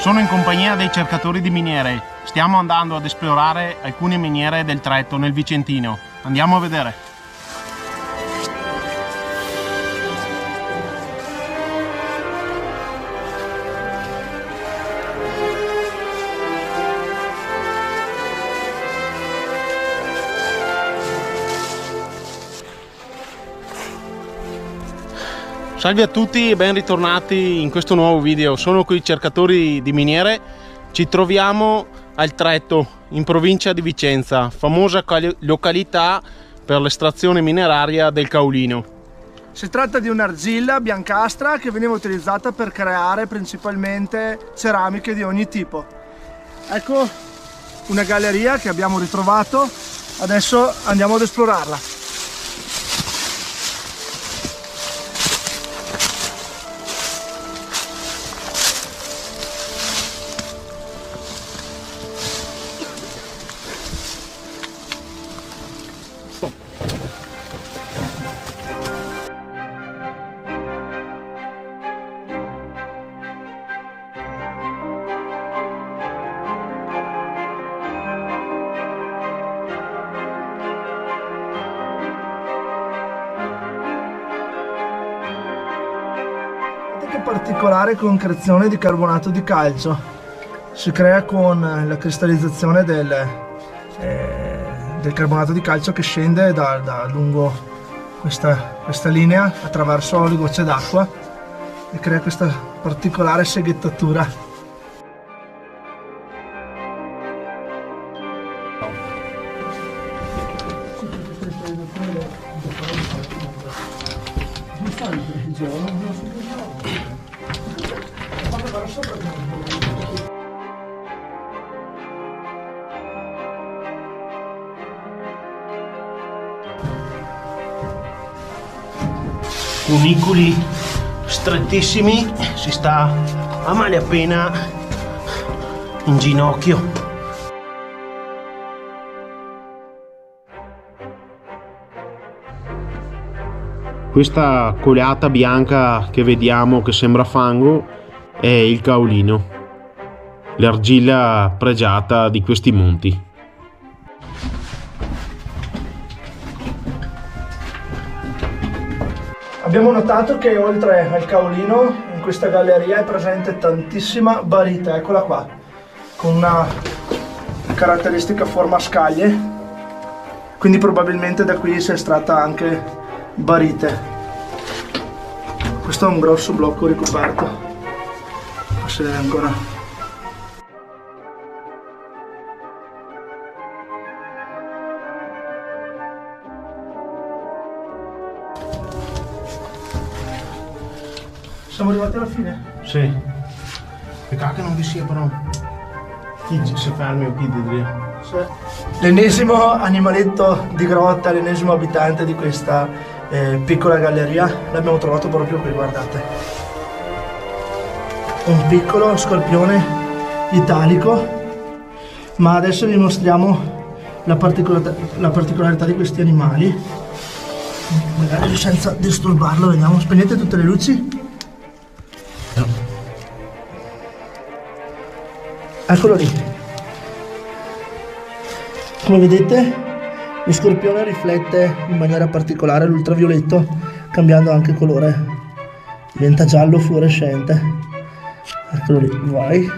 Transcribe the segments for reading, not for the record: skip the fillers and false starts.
Sono in compagnia dei cercatori di miniere. Stiamo andando ad esplorare alcune miniere del Tretto nel Vicentino. Andiamo a vedere. Salve a tutti e ben ritornati in questo nuovo video. Sono qui i cercatori di miniere. Ci troviamo al Tretto, in provincia di Vicenza, famosa località per l'estrazione mineraria del caolino. Si tratta di un'argilla biancastra che veniva utilizzata per creare principalmente ceramiche di ogni tipo. Ecco una galleria che abbiamo ritrovato, adesso andiamo ad esplorarla. Che particolare concrezione di carbonato di calcio si crea con la cristallizzazione del carbonato di calcio che scende da lungo questa linea attraverso le gocce d'acqua e crea questa particolare seghettatura. Cunicoli strettissimi, si sta a malapena in ginocchio. Questa colata bianca che vediamo che sembra fango è il caolino, l'argilla pregiata di questi monti. Abbiamo notato che oltre al caolino in questa galleria è presente tantissima barite, eccola qua, con una caratteristica forma a scaglie, quindi probabilmente da qui si è estratta anche barite. Questo è un grosso blocco ricoperto, forse è ancora. Siamo arrivati alla fine? Sì. Peccato che non vi sia però chi si fermi o chi di lì. Sì. L'ennesimo animaletto di grotta, l'ennesimo abitante di questa piccola galleria, l'abbiamo trovato proprio qui, guardate. Un piccolo scorpione italico, ma adesso vi mostriamo la particolarità di questi animali. Magari senza disturbarlo, vediamo, spegnete tutte le luci. Eccolo lì. Come vedete lo scorpione riflette in maniera particolare l'ultravioletto, cambiando anche colore, diventa giallo fluorescente. Eccolo lì, vai.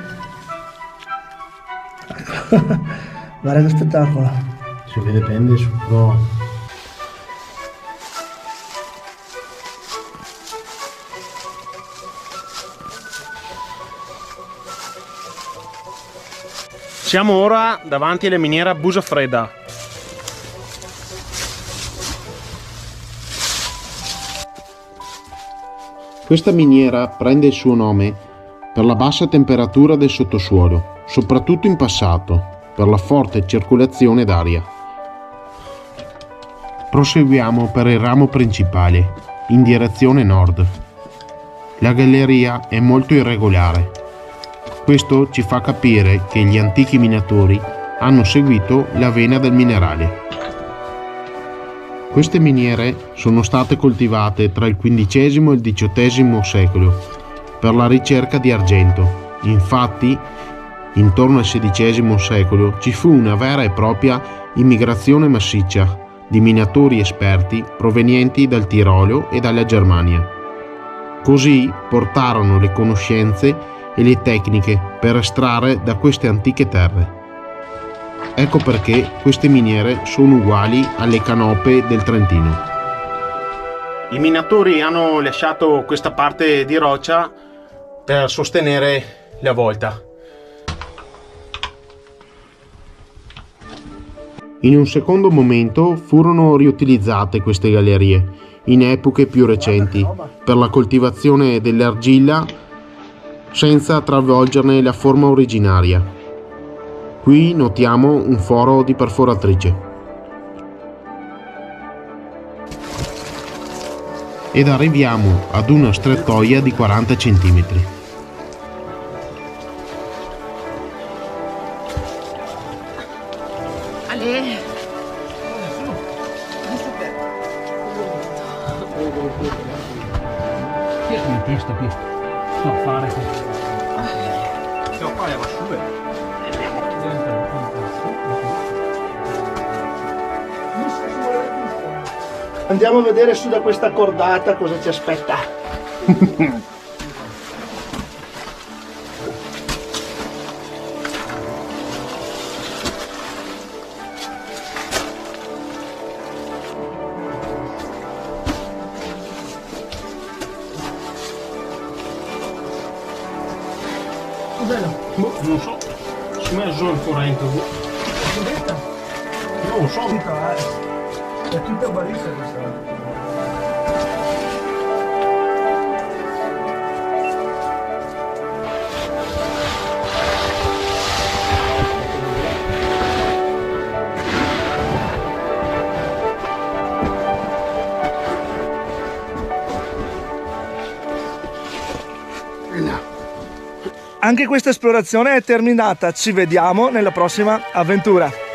Ecco. Guarda che spettacolo. Si vede pende su pro. Siamo ora davanti alla miniera Busafredda. Questa miniera prende il suo nome per la bassa temperatura del sottosuolo, soprattutto in passato, per la forte circolazione d'aria. Proseguiamo per il ramo principale, in direzione nord. La galleria è molto irregolare. Questo ci fa capire che gli antichi minatori hanno seguito la vena del minerale. Queste miniere sono state coltivate tra il XV e il XVIII secolo per la ricerca di argento. Infatti, intorno al XVI secolo ci fu una vera e propria immigrazione massiccia di minatori esperti provenienti dal Tirolo e dalla Germania. Così portarono le conoscenze e le tecniche per estrarre da queste antiche terre. Ecco perché queste miniere sono uguali alle canope del Trentino. I minatori hanno lasciato questa parte di roccia per sostenere la volta. In un secondo momento furono riutilizzate queste gallerie in epoche più recenti per la coltivazione dell'argilla senza travolgerne la forma originaria. Qui notiamo un foro di perforatrice. Ed arriviamo ad una strettoia di 40 cm. Chi è questo qui? Sto a fare questo. Sto a fare la sua. Andiamo a vedere su da questa cordata cosa ci aspetta. Boh, non so, smesso il corrente. Non lo so. È tutta barista questa. Anche questa esplorazione è terminata, ci vediamo nella prossima avventura.